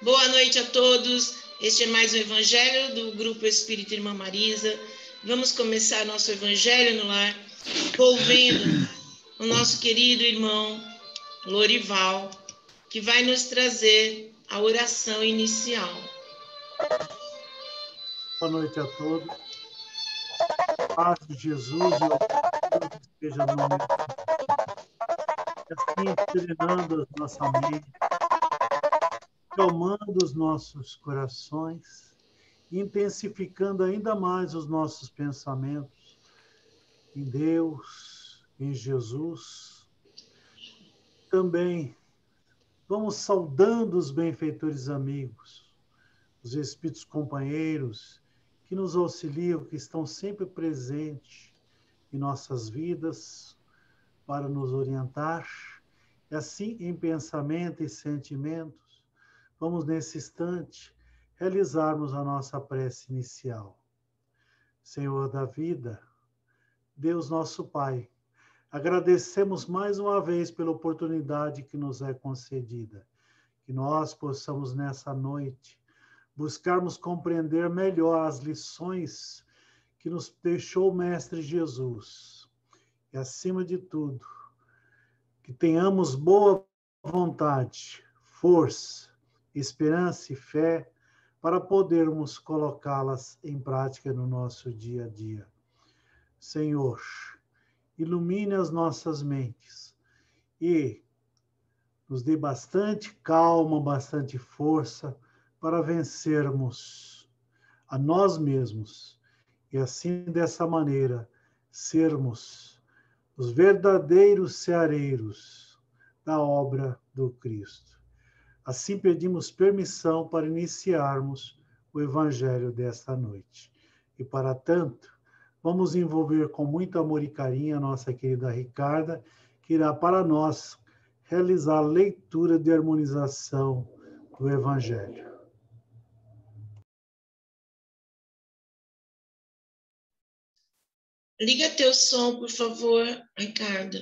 Boa noite a todos. Este é mais um evangelho do Grupo Espírita Irmã Marisa. Vamos começar nosso evangelho no lar, envolvendo o nosso querido irmão Lorival, que vai nos trazer a oração inicial. Boa noite a todos. Paz de Jesus e o Deus esteja no meio. E assim, serenando a nossa mente, acalmando os nossos corações, intensificando ainda mais os nossos pensamentos em Deus, em Jesus. Também vamos saudando os benfeitores amigos, os espíritos companheiros que nos auxiliam, que estão sempre presentes em nossas vidas para nos orientar. E assim, em pensamento e sentimentos, vamos nesse instante realizarmos a nossa prece inicial. Senhor da vida, Deus nosso Pai, agradecemos mais uma vez pela oportunidade que nos é concedida, que nós possamos nessa noite buscarmos compreender melhor as lições que nos deixou o Mestre Jesus. E, acima de tudo, que tenhamos boa vontade, força, esperança e fé para podermos colocá-las em prática no nosso dia a dia. Senhor, ilumine as nossas mentes e nos dê bastante calma, bastante força para vencermos a nós mesmos e assim, dessa maneira, sermos os verdadeiros ceareiros da obra do Cristo. Assim pedimos permissão para iniciarmos o Evangelho desta noite. E para tanto, vamos envolver com muito amor e carinho a nossa querida Ricarda, que irá para nós realizar a leitura de harmonização do Evangelho. Liga teu som, por favor, Ricardo.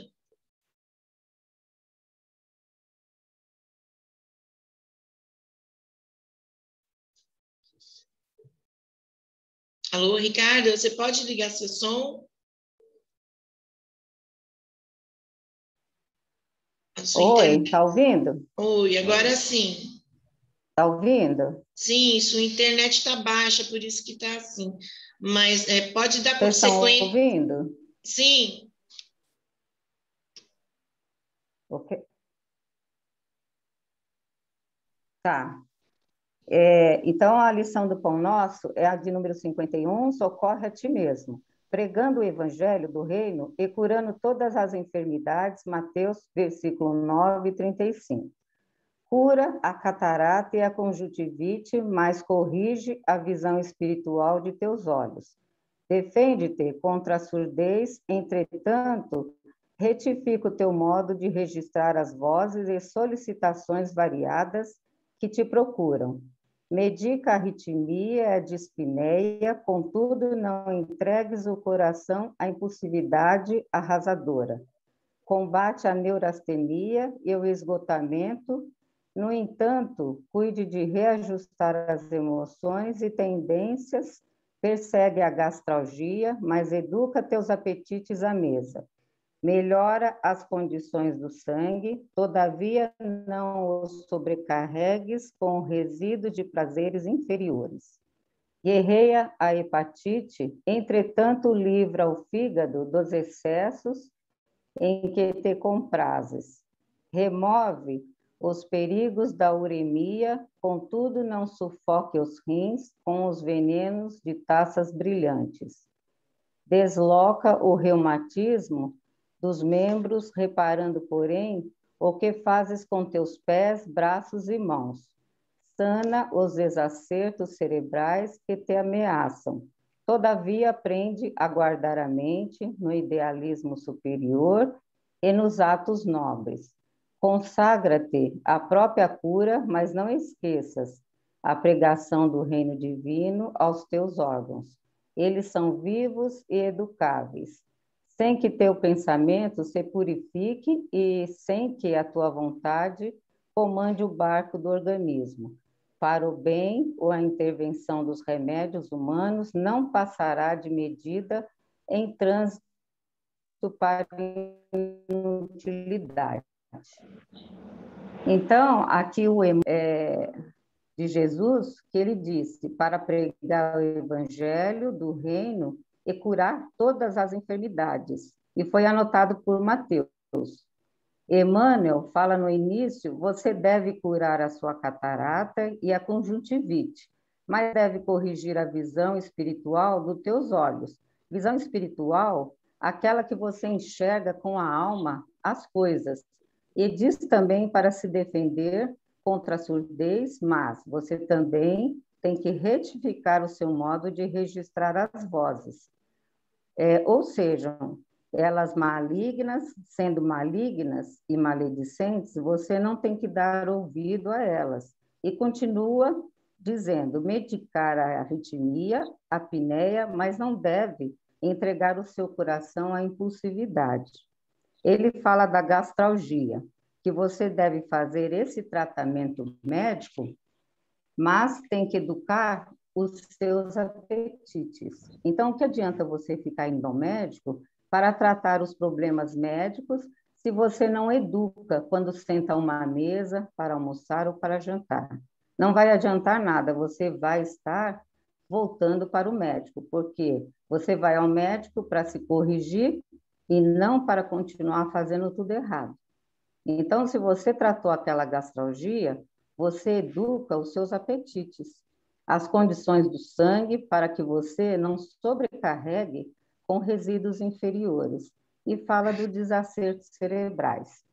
Alô, Ricardo, você pode ligar seu som? Oi, tá ouvindo? Oi, agora sim. Tá ouvindo? Sim, sua internet está baixa, por isso que está assim. Mas pode dar Vocês estão consequência. ouvindo? Sim. Ok. Tá. Então, a lição do Pão Nosso é a de número 51, socorre a ti mesmo, pregando o evangelho do reino e curando todas as enfermidades, Mateus, versículo 9 e 35. Cura a catarata e a conjuntivite, mas corrige a visão espiritual de teus olhos. Defende-te contra a surdez, entretanto, retifica o teu modo de registrar as vozes e solicitações variadas que te procuram. Medica a arritmia e a dispneia, contudo, não entregues o coração à impulsividade arrasadora. Combate a neurastenia e o esgotamento. No entanto, cuide de reajustar as emoções e tendências, persegue a gastralgia, mas educa teus apetites à mesa. Melhora as condições do sangue, todavia não os sobrecarregues com o resíduo de prazeres inferiores. Guerreia a hepatite, entretanto livra o fígado dos excessos em que te comprazes. Remove os perigos da uremia, contudo não sufoque os rins com os venenos de taças brilhantes. Desloca o reumatismo dos membros, reparando, porém, o que fazes com teus pés, braços e mãos. Sana os desacertos cerebrais que te ameaçam. Todavia, aprende a guardar a mente no idealismo superior e nos atos nobres. Consagra-te à própria cura, mas não esqueças a pregação do reino divino aos teus órgãos. Eles são vivos e educáveis, sem que teu pensamento se purifique e sem que a tua vontade comande o barco do organismo. para o bem ou a intervenção dos remédios humanos não passará de medida em trânsito para inutilidade. Então, aqui o de Jesus, que ele disse, para pregar o evangelho do reino e curar todas as enfermidades. E foi anotado por Mateus. Emmanuel fala no início, você deve curar a sua catarata e a conjuntivite, mas deve corrigir a visão espiritual dos teus olhos. Visão espiritual, aquela que você enxerga com a alma as coisas. E diz também para se defender contra a surdez, mas você também tem que retificar o seu modo de registrar as vozes. Ou seja, elas malignas, sendo malignas e maledicentes, você não tem que dar ouvido a elas. E continua dizendo, medicar a arritmia, a apneia, mas não deve entregar o seu coração à impulsividade. Ele fala da gastralgia, que você deve fazer esse tratamento médico, mas tem que educar os seus apetites. Então, o que adianta você ficar indo ao médico para tratar os problemas médicos se você não educa quando senta a uma mesa para almoçar ou para jantar? Não vai adiantar nada, você vai estar voltando para o médico, porque você vai ao médico para se corrigir e não para continuar fazendo tudo errado. Então, se você tratou aquela gastralgia, você educa os seus apetites, as condições do sangue para que você não sobrecarregue com resíduos inferiores. E fala do desacertos cerebrais,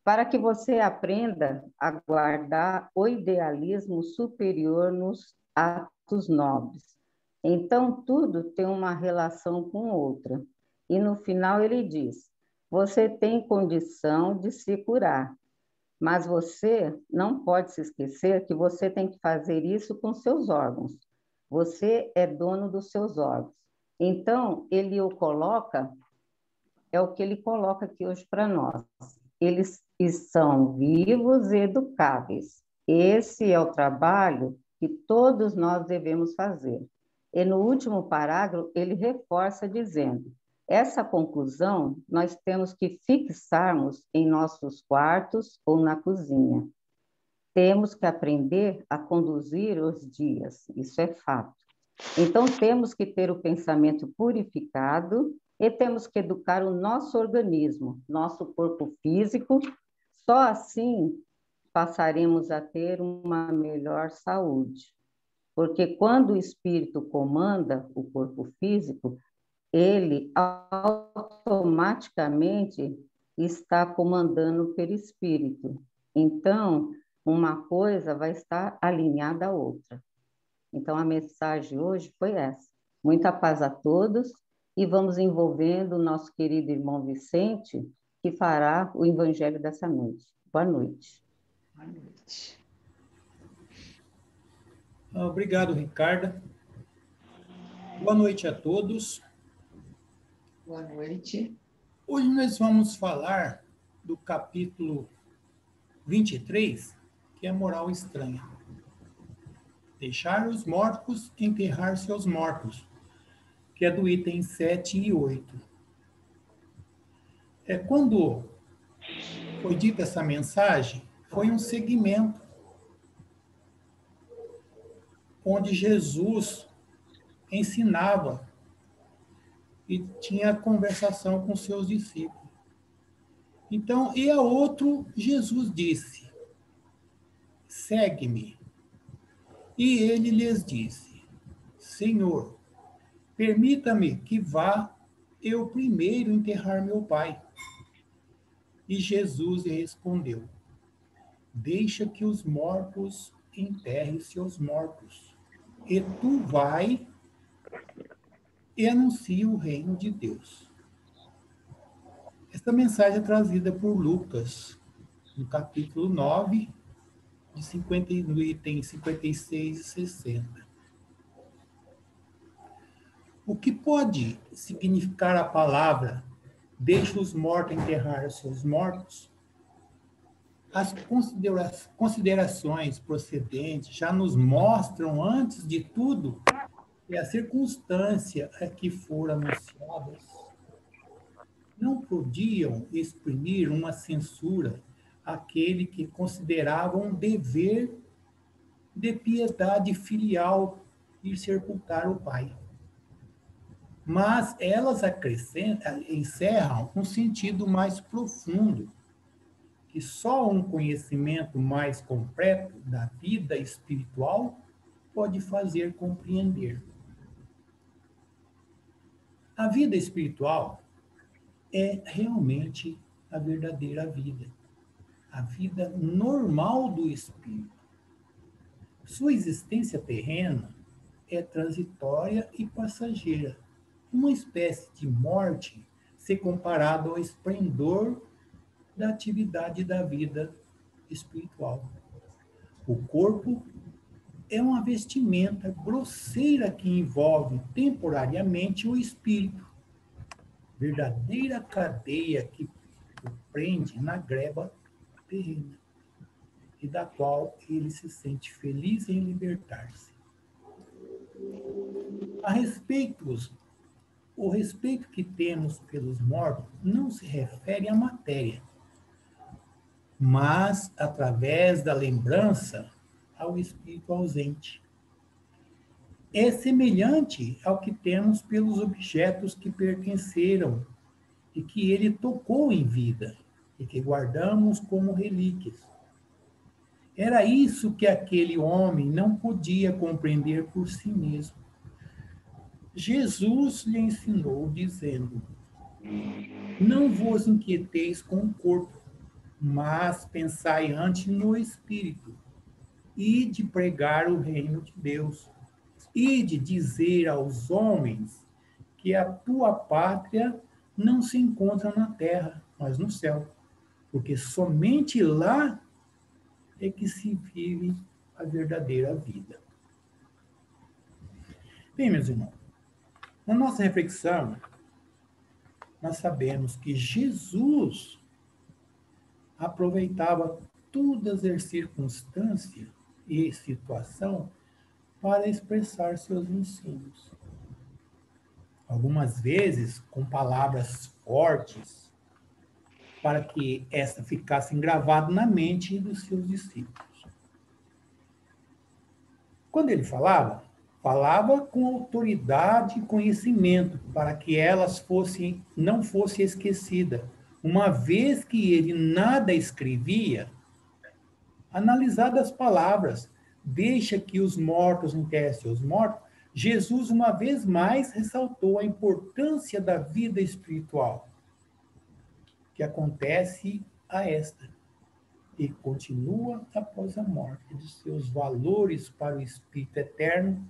para que você aprenda a guardar o idealismo superior nos atos nobres. Então, tudo tem uma relação com outra. E no final ele diz, você tem condição de se curar, mas você não pode se esquecer que você tem que fazer isso com seus órgãos. Você é dono dos seus órgãos. Então, ele o coloca, é o que ele coloca aqui hoje para nós. Eles são vivos e educáveis. Esse é o trabalho que todos nós devemos fazer. E no último parágrafo, ele reforça dizendo, essa conclusão nós temos que fixarmos em nossos quartos ou na cozinha. Temos que aprender a conduzir os dias, isso é fato. Então, temos que ter o pensamento purificado e temos que educar o nosso organismo, nosso corpo físico. Só assim passaremos a ter uma melhor saúde. Porque quando o espírito comanda o corpo físico, ele automaticamente está comandando o perispírito. Então, uma coisa vai estar alinhada à outra. Então, a mensagem hoje foi essa. Muita paz a todos e vamos envolvendo o nosso querido irmão Vicente, que fará o evangelho dessa noite. Boa noite. Boa noite. Obrigado, Ricarda. Boa noite a todos. Boa noite. Hoje nós vamos falar do capítulo 23, que é moral estranha. Deixar os mortos enterrar seus mortos, que é do item 7 e 8. Quando foi dita essa mensagem, foi um segmento onde Jesus ensinava e tinha conversação com seus discípulos. Então, e a outro, Jesus disse, segue-me. E ele lhes disse, Senhor, permita-me que vá eu primeiro enterrar meu pai. E Jesus respondeu, deixa que os mortos enterrem seus mortos, e tu vai e anuncia o reino de Deus. Esta mensagem é trazida por Lucas, no capítulo 9, no item 56 e 60. O que pode significar a palavra deixa os mortos enterrar seus mortos? As considerações procedentes já nos mostram, antes de tudo, que a circunstância a que foram anunciadas não podiam exprimir uma censura àquele que consideravam um dever de piedade filial ir sepultar o pai. Mas elas encerram um sentido mais profundo, que só um conhecimento mais completo da vida espiritual pode fazer compreender. A vida espiritual é realmente a verdadeira vida, a vida normal do espírito. Sua existência terrena é transitória e passageira, uma espécie de morte se comparado ao esplendor da atividade da vida espiritual. O corpo é uma vestimenta grosseira que envolve temporariamente o espírito, verdadeira cadeia que o prende na greva terrena, e da qual ele se sente feliz em libertar-se. O respeito que temos pelos mortos não se refere à matéria, mas, através da lembrança, ao espírito ausente. É semelhante ao que temos pelos objetos que pertenceram e que ele tocou em vida e que guardamos como relíquias. Era isso que aquele homem não podia compreender por si mesmo. Jesus lhe ensinou, dizendo: não vos inquieteis com o corpo, mas pensai antes no espírito, e de pregar o reino de Deus, e de dizer aos homens que a tua pátria não se encontra na terra, mas no céu, porque somente lá é que se vive a verdadeira vida. Bem, meus irmãos, na nossa reflexão, nós sabemos que Jesus aproveitava todas as circunstâncias e situação para expressar seus ensinos. Algumas vezes com palavras fortes, para que essa ficasse gravada na mente dos seus discípulos. Quando ele falava com autoridade e conhecimento, para que elas não fosse esquecida, uma vez que ele nada escrevia. Analisado as palavras, deixa que os mortos enterrem seus mortos, Jesus uma vez mais ressaltou a importância da vida espiritual que acontece a esta e continua após a morte, de seus valores para o Espírito eterno,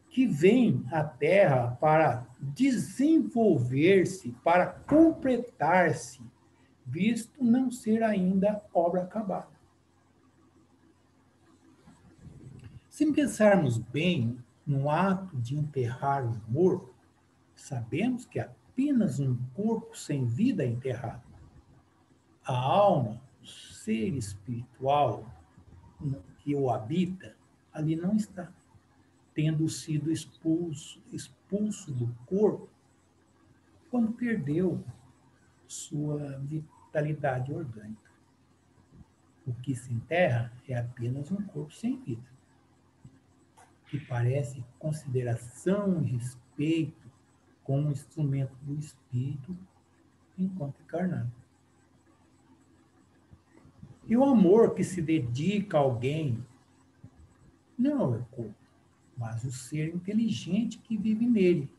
que vem à Terra para desenvolver-se, para completar-se, visto não ser ainda obra acabada. Se pensarmos bem no ato de enterrar um morto, sabemos que apenas um corpo sem vida é enterrado. A alma, o ser espiritual que o habita, ali não está, tendo sido expulso do corpo quando perdeu sua vitalidade orgânica. O que se enterra é apenas um corpo sem vida, que parece consideração e respeito como instrumento do espírito enquanto encarnado. E o amor que se dedica a alguém não é o corpo, mas o ser inteligente que vive nele,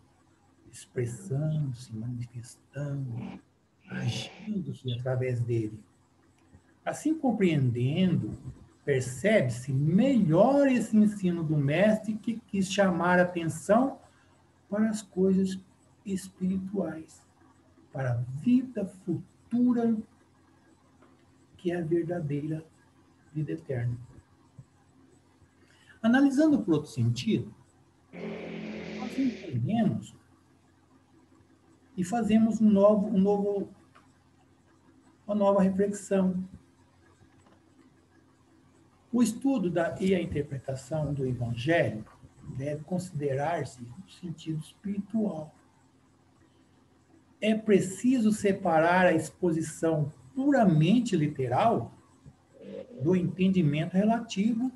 expressando-se, manifestando, agindo-se através dele. Assim, compreendendo, percebe-se melhor esse ensino do mestre que quis chamar a atenção para as coisas espirituais, para a vida futura, que é a verdadeira vida eterna. Analisando por outro sentido, nós entendemos e fazemos uma nova reflexão. O estudo e a interpretação do Evangelho deve considerar-se no sentido espiritual. É preciso separar a exposição puramente literal do entendimento relativo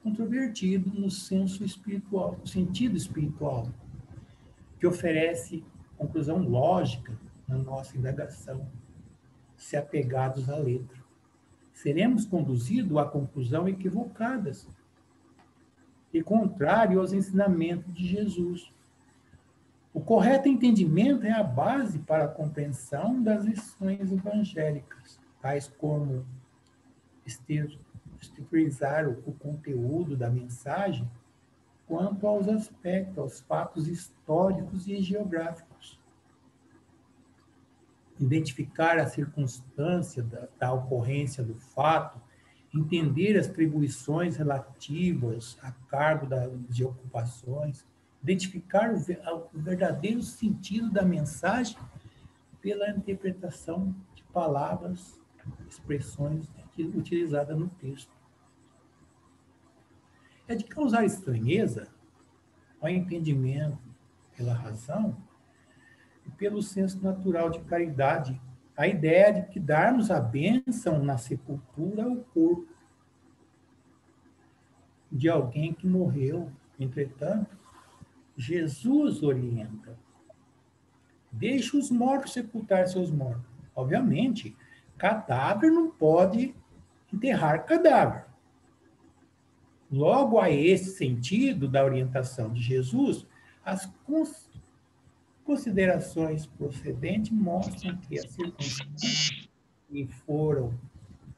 controvertido no senso espiritual, no sentido espiritual, que oferece conclusão lógica na nossa indagação, se apegados à letra. Seremos conduzidos a conclusões equivocadas e contrário aos ensinamentos de Jesus. O correto entendimento é a base para a compreensão das lições evangélicas, tais como exteriorizar o conteúdo da mensagem quanto aos aspectos, aos fatos históricos e geográficos. Identificar a circunstância da ocorrência do fato, entender as atribuições relativas a cargo de ocupações, identificar o verdadeiro sentido da mensagem pela interpretação de palavras, expressões utilizadas no texto. É de causar estranheza ao entendimento pela razão e pelo senso natural de caridade a ideia de que darmos a bênção na sepultura ao corpo de alguém que morreu. Entretanto, Jesus orienta: deixe os mortos sepultar seus mortos. Obviamente, cadáver não pode enterrar cadáver. Logo, a esse sentido da orientação de Jesus, as considerações procedentes mostram que as circunstâncias que foram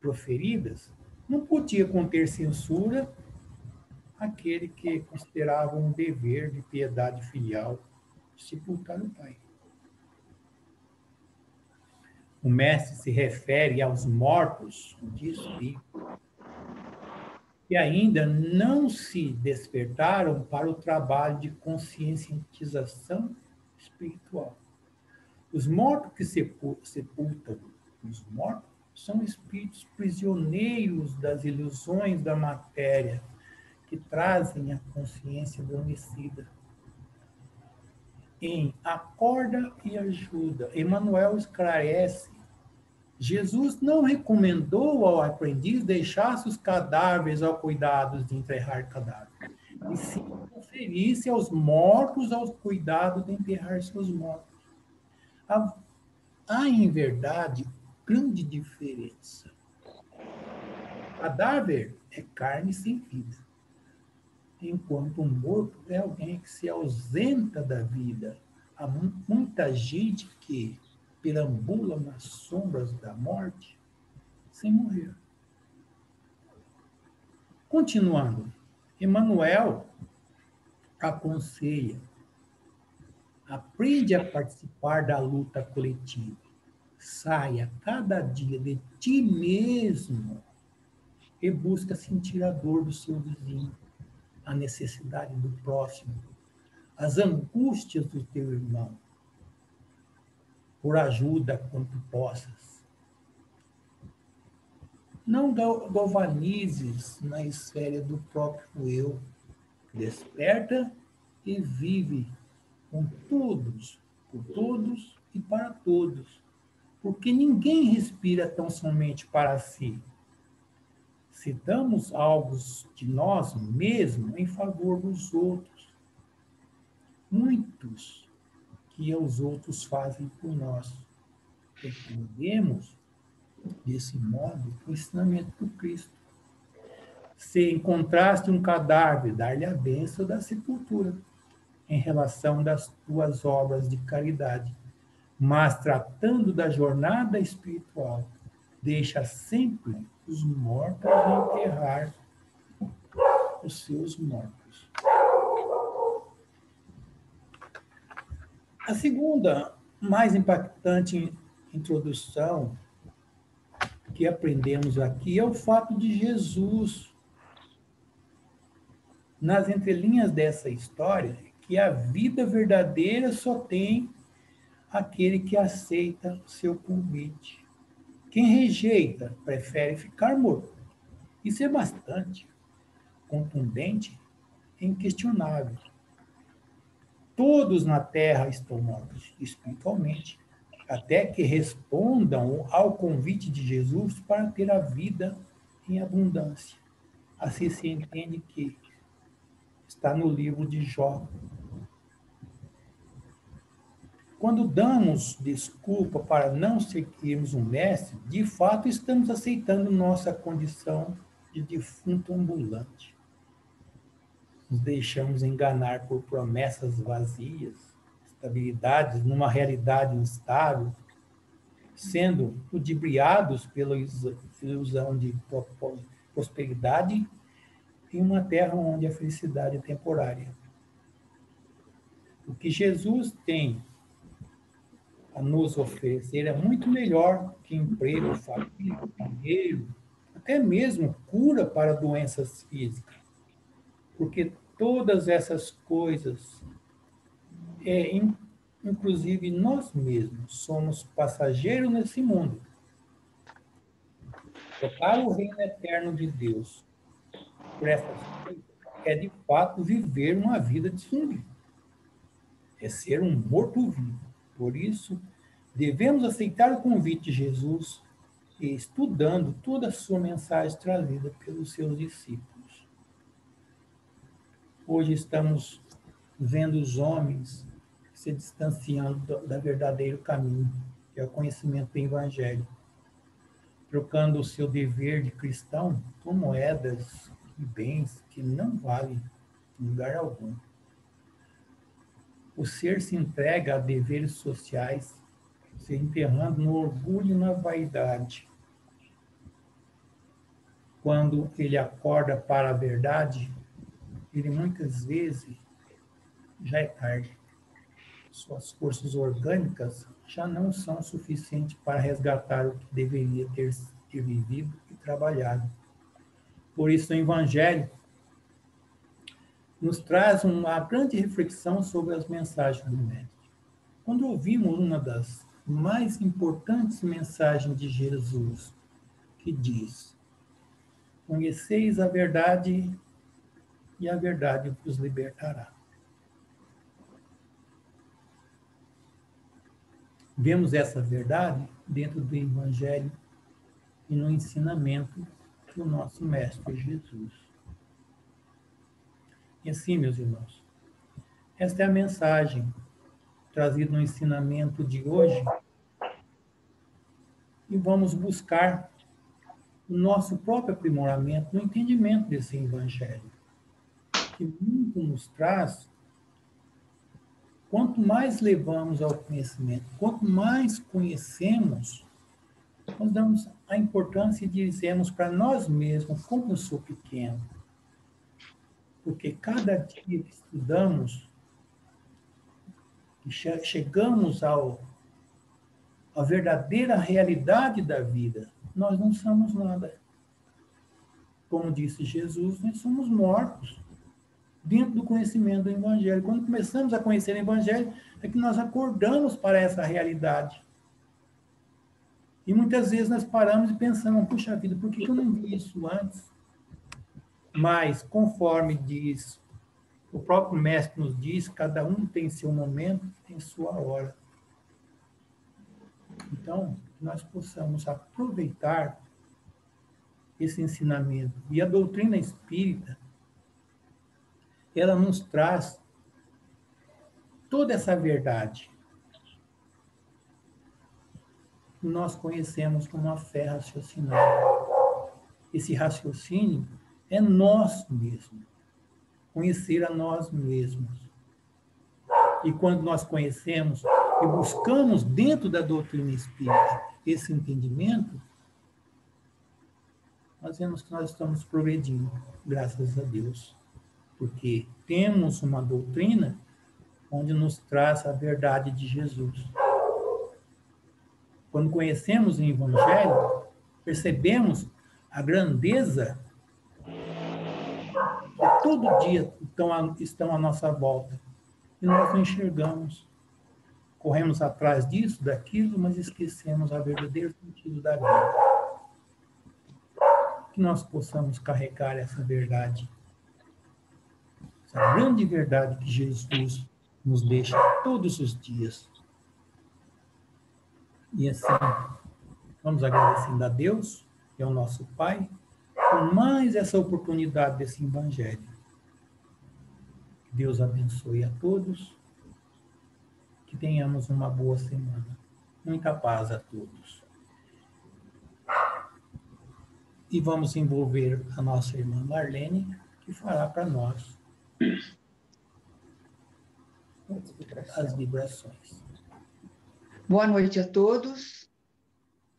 proferidas não podia conter censura àquele que considerava um dever de piedade filial sepultar o pai. O mestre se refere aos mortos de espírito que ainda não se despertaram para o trabalho de conscientização espiritual. Os mortos que sepultam os mortos são espíritos prisioneiros das ilusões da matéria, que trazem a consciência adormecida. Em Acorda e Ajuda, Emmanuel esclarece: Jesus não recomendou ao aprendiz deixasse os cadáveres ao cuidado de enterrar cadáveres, e sim conferisse aos mortos aos cuidados de enterrar seus mortos. Há, em verdade, grande diferença. Cadáver é carne sem vida, enquanto um morto é alguém que se ausenta da vida. Há muita gente que perambula nas sombras da morte sem morrer. Continuando, Emmanuel aconselha: aprende a participar da luta coletiva. Saia cada dia de ti mesmo e busca sentir a dor do seu vizinho, a necessidade do próximo, as angústias do teu irmão. Por ajuda quanto possas. Não galvanizes na esfera do próprio eu. Desperta e vive com todos, por todos e para todos. Porque ninguém respira tão somente para si. Se damos algo de nós mesmos em favor dos outros, muitos que os outros fazem por nós. Entendemos, desse modo, o ensinamento do Cristo. Se encontraste um cadáver, dar-lhe a bênção da sepultura, em relação das tuas obras de caridade. Mas, tratando da jornada espiritual, deixa sempre os mortos enterrar os seus mortos. A segunda, mais impactante introdução que aprendemos aqui é o fato de Jesus, nas entrelinhas dessa história, que a vida verdadeira só tem aquele que aceita o seu convite. Quem rejeita prefere ficar morto Isso é bastante contundente e inquestionável. Todos na Terra estão mortos espiritualmente, até que respondam ao convite de Jesus para ter a vida em abundância. Assim se entende que está no livro de Jó. Quando damos desculpa para não seguirmos um mestre, de fato estamos aceitando nossa condição de defunto ambulante. Nos deixamos enganar por promessas vazias, estabilidades numa realidade instável, sendo ludibriados pela ilusão de prosperidade em uma terra onde a felicidade é temporária. O que Jesus tem a nos oferecer é muito melhor que emprego, família, dinheiro, até mesmo cura para doenças físicas. Porque todas essas coisas, inclusive nós mesmos, somos passageiros nesse mundo. Tocar o reino eterno de Deus por essas coisas é, de fato, viver uma vida de zumbi. É ser um morto-vivo. Por isso, devemos aceitar o convite de Jesus e estudando toda a sua mensagem trazida pelos seus discípulos. Hoje estamos vendo os homens se distanciando do verdadeiro caminho, que é o conhecimento do Evangelho, trocando o seu dever de cristão por moedas e bens que não valem em lugar algum. O ser se entrega a deveres sociais, se enterrando no orgulho e na vaidade. Quando ele acorda para a verdade, ele muitas vezes já é tarde. Suas forças orgânicas já não são suficientes para resgatar o que deveria ter vivido e trabalhado. Por isso, o Evangelho nos traz uma grande reflexão sobre as mensagens do Mestre. Quando ouvimos uma das mais importantes mensagens de Jesus, que diz: conheceis a verdade e a verdade vos libertará. Vemos essa verdade dentro do Evangelho e no ensinamento do nosso Mestre Jesus. E assim, meus irmãos, esta é a mensagem trazida no ensinamento de hoje e vamos buscar o nosso próprio aprimoramento no entendimento desse Evangelho, que muito nos traz. Quanto mais levamos ao conhecimento, quanto mais conhecemos, nós damos a importância e dizemos para nós mesmos como eu sou pequeno. Porque cada dia que estudamos, chegamos à verdadeira realidade da vida, nós não somos nada. Como disse Jesus, nós somos mortos dentro do conhecimento do Evangelho. Quando começamos a conhecer o Evangelho, é que nós acordamos para essa realidade. E muitas vezes nós paramos e pensamos, puxa vida, por que eu não vi isso antes? Mas, conforme diz, o próprio Mestre nos diz, cada um tem seu momento, tem sua hora. Então, nós possamos aproveitar esse ensinamento. E a doutrina espírita, ela nos traz toda essa verdade. Nós conhecemos como a fé raciocinada. Esse raciocínio é nós mesmos. Conhecer a nós mesmos. E quando nós conhecemos e buscamos dentro da doutrina espírita esse entendimento, nós vemos que nós estamos progredindo, graças a Deus. Porque temos uma doutrina onde nos traz a verdade de Jesus. Quando conhecemos o Evangelho, percebemos a grandeza que todo dia estão à nossa volta. E nós não enxergamos. Corremos atrás disso, daquilo, mas esquecemos o verdadeiro sentido da vida. que nós possamos carregar essa verdade, essa grande verdade que Jesus nos deixa todos os dias. E assim, vamos agradecendo a Deus, que é o nosso Pai, por mais essa oportunidade desse Evangelho. Que Deus abençoe a todos, que tenhamos uma boa semana. Muita paz a todos. E vamos envolver a nossa irmã Marlene, que fará para nós as vibrações. Boa noite a todos.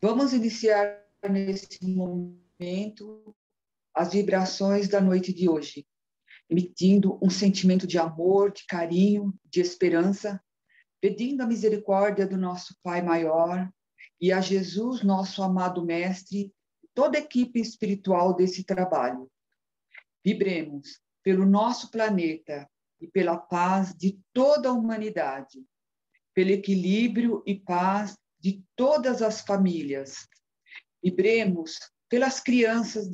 Vamos iniciar nesse momento as vibrações da noite de hoje, emitindo um sentimento de amor, de carinho, de esperança, pedindo a misericórdia do nosso Pai maior e a Jesus, nosso amado Mestre, toda a equipe espiritual desse trabalho. Vibremos pelo nosso planeta e pela paz de toda a humanidade, pelo equilíbrio e paz de todas as famílias. Vibremos pelas crianças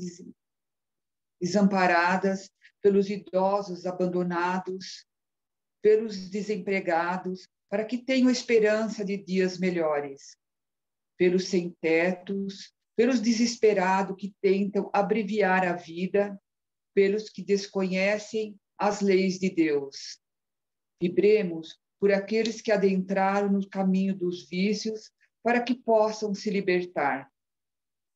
desamparadas, pelos idosos abandonados, pelos desempregados, para que tenham esperança de dias melhores, pelos sem-tetos, pelos desesperados que tentam abreviar a vida, pelos que desconhecem as leis de Deus. Vibremos por aqueles que adentraram no caminho dos vícios para que possam se libertar.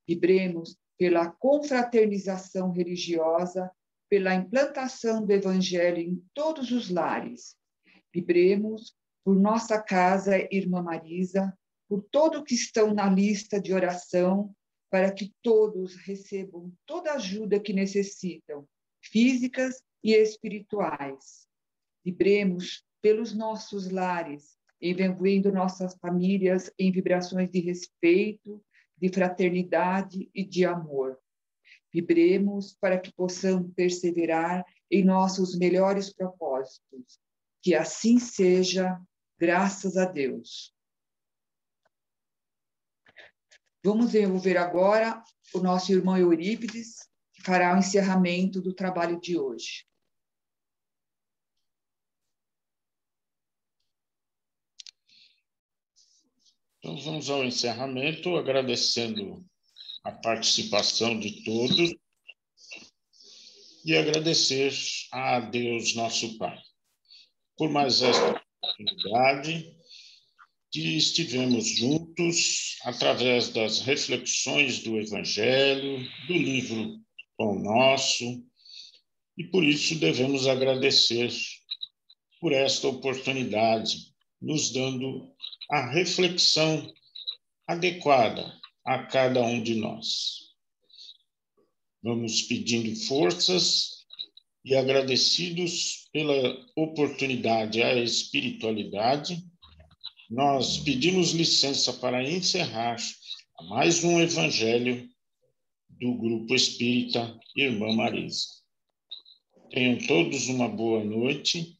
Vibremos pela confraternização religiosa, pela implantação do Evangelho em todos os lares. Vibremos por nossa casa, Irmã Marisa, por todos que estão na lista de oração, para que todos recebam toda a ajuda que necessitam, físicas e espirituais. Vibremos pelos nossos lares, envolvendo nossas famílias em vibrações de respeito, de fraternidade e de amor. Vibremos para que possamos perseverar em nossos melhores propósitos. Que assim seja, graças a Deus. Vamos envolver agora o nosso irmão Eurípides, que fará o encerramento do trabalho de hoje. Então, vamos ao encerramento, agradecendo a participação de todos e agradecer a Deus, nosso Pai, por mais esta oportunidade que estivemos juntos através das reflexões do Evangelho, do livro Pão Nosso, e por isso devemos agradecer por esta oportunidade, nos dando a reflexão adequada a cada um de nós. Vamos pedindo forças e agradecidos pela oportunidade à espiritualidade. Nós pedimos licença para encerrar mais um Evangelho do Grupo Espírita Irmã Marisa. Tenham todos uma boa noite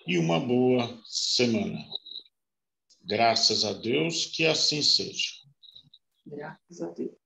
e uma boa semana. Graças a Deus, que assim seja. Graças a Deus.